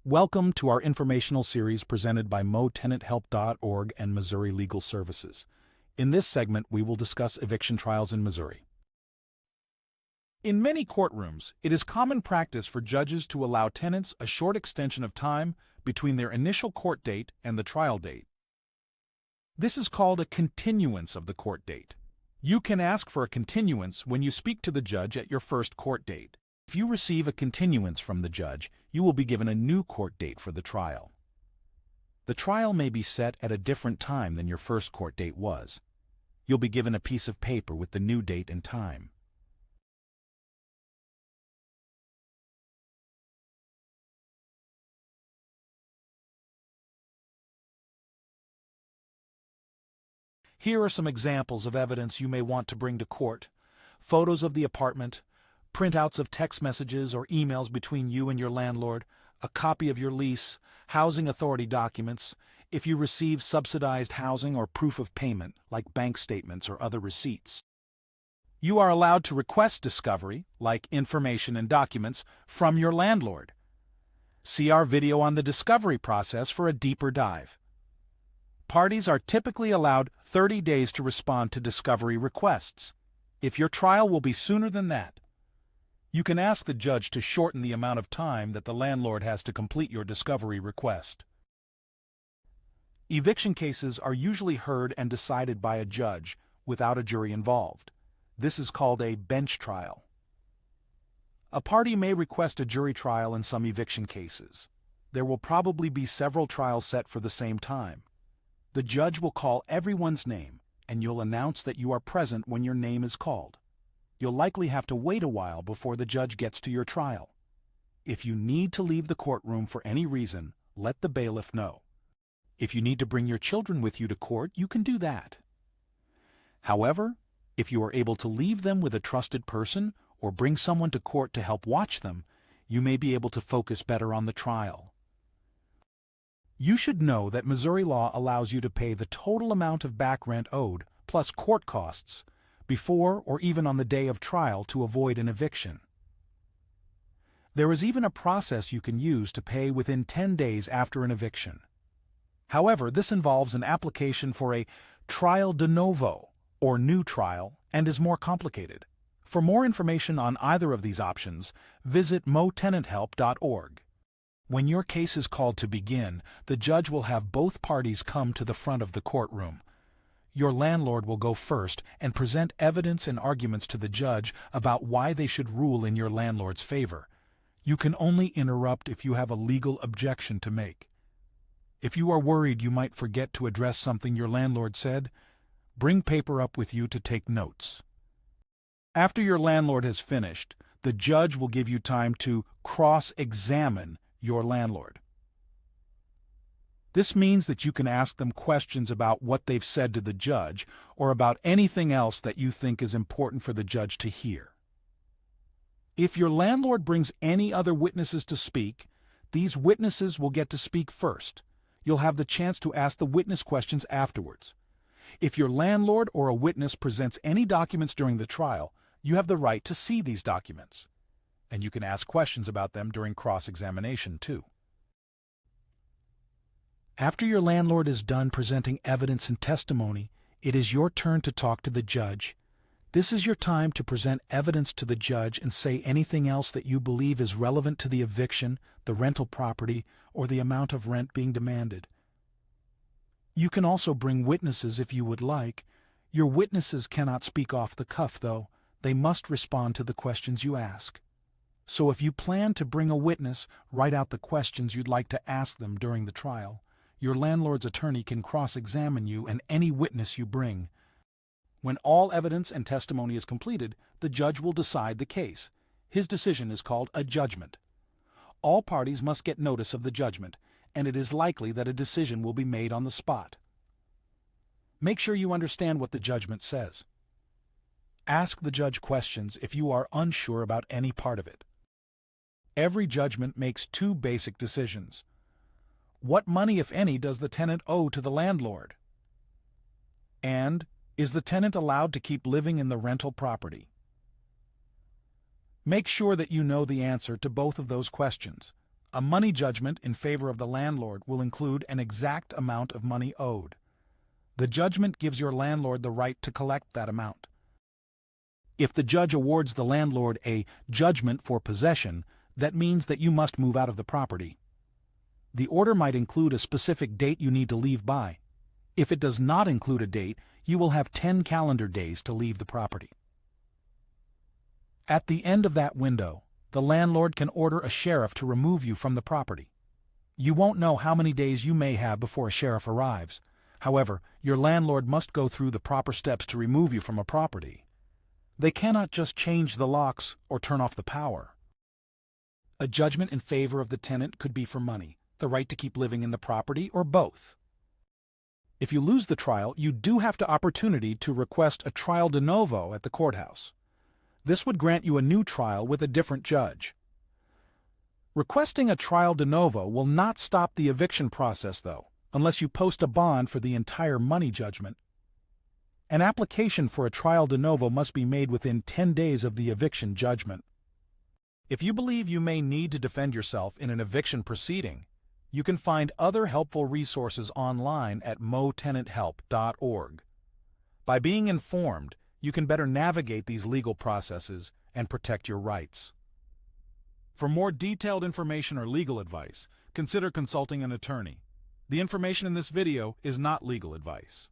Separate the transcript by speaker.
Speaker 1: Welcome to our informational series presented by motenanthelp.org and Missouri Legal Services. In this segment, we will discuss eviction trials in Missouri. In many courtrooms, it is common practice for judges to allow tenants a short extension of time between their initial court date and the trial date. This is called a continuance of the court date. You can ask for a continuance when you speak to the judge at your first court date. If you receive a continuance from the judge, you will be given a new court date for the trial. The trial may be set at a different time than your first court date was. You'll be given a piece of paper with the new date and time. Here are some examples of evidence you may want to bring to court: photos of the apartment, printouts of text messages or emails between you and your landlord, a copy of your lease, housing authority documents, if you receive subsidized housing, or proof of payment like bank statements or other receipts. You are allowed to request discovery, like information and documents, from your landlord. See our video on the discovery process for a deeper dive. Parties are typically allowed 30 days to respond to discovery requests. If your trial will be sooner than that, you can ask the judge to shorten the amount of time that the landlord has to complete your discovery request. Eviction cases are usually heard and decided by a judge without a jury involved. This is called a bench trial. A party may request a jury trial in some eviction cases. There will probably be several trials set for the same time. The judge will call everyone's name, and you'll announce that you are present when your name is called. You'll likely have to wait a while before the judge gets to your trial. If you need to leave the courtroom for any reason, let the bailiff know. If you need to bring your children with you to court, you can do that. However, if you are able to leave them with a trusted person or bring someone to court to help watch them, you may be able to focus better on the trial. You should know that Missouri law allows you to pay the total amount of back rent owed, plus court costs, before or even on the day of trial to avoid an eviction. There is even a process you can use to pay within 10 days after an eviction. However, this involves an application for a trial de novo, or new trial, and is more complicated. For more information on either of these options, visit motenanthelp.org. When your case is called to begin, the judge will have both parties come to the front of the courtroom. Your landlord will go first and present evidence and arguments to the judge about why they should rule in your landlord's favor. You can only interrupt if you have a legal objection to make. If you are worried you might forget to address something your landlord said, bring paper up with you to take notes. After your landlord has finished, the judge will give you time to cross-examine your landlord. This means that you can ask them questions about what they've said to the judge or about anything else that you think is important for the judge to hear. If your landlord brings any other witnesses to speak, these witnesses will get to speak first. You'll have the chance to ask the witness questions afterwards. If your landlord or a witness presents any documents during the trial, you have the right to see these documents. And you can ask questions about them during cross-examination too. After your landlord is done presenting evidence and testimony, it is your turn to talk to the judge. This is your time to present evidence to the judge and say anything else that you believe is relevant to the eviction, the rental property, or the amount of rent being demanded. You can also bring witnesses if you would like. Your witnesses cannot speak off the cuff, though. They must respond to the questions you ask. So if you plan to bring a witness, write out the questions you'd like to ask them during the trial. Your landlord's attorney can cross-examine you and any witness you bring. When all evidence and testimony is completed, the judge will decide the case. His decision is called a judgment. All parties must get notice of the judgment, and it is likely that a decision will be made on the spot. Make sure you understand what the judgment says. Ask the judge questions if you are unsure about any part of it. Every judgment makes two basic decisions. What money, if any, does the tenant owe to the landlord? And is the tenant allowed to keep living in the rental property? Make sure that you know the answer to both of those questions. A money judgment in favor of the landlord will include an exact amount of money owed. The judgment gives your landlord the right to collect that amount. If the judge awards the landlord a judgment for possession, that means that you must move out of the property. The order might include a specific date you need to leave by. If it does not include a date, you will have 10 calendar days to leave the property. At the end of that window, the landlord can order a sheriff to remove you from the property. You won't know how many days you may have before a sheriff arrives. However, your landlord must go through the proper steps to remove you from a property. They cannot just change the locks or turn off the power. A judgment in favor of the tenant could be for money, the right to keep living in the property, or both. If you lose the trial, you do have the opportunity to request a trial de novo at the courthouse. This would grant you a new trial with a different judge. Requesting a trial de novo will not stop the eviction process, though, unless you post a bond for the entire money judgment. An application for a trial de novo must be made within 10 days of the eviction judgment. If you believe you may need to defend yourself in an eviction proceeding, you can find other helpful resources online at motenanthelp.org. By being informed, you can better navigate these legal processes and protect your rights. For more detailed information or legal advice, consider consulting an attorney. The information in this video is not legal advice.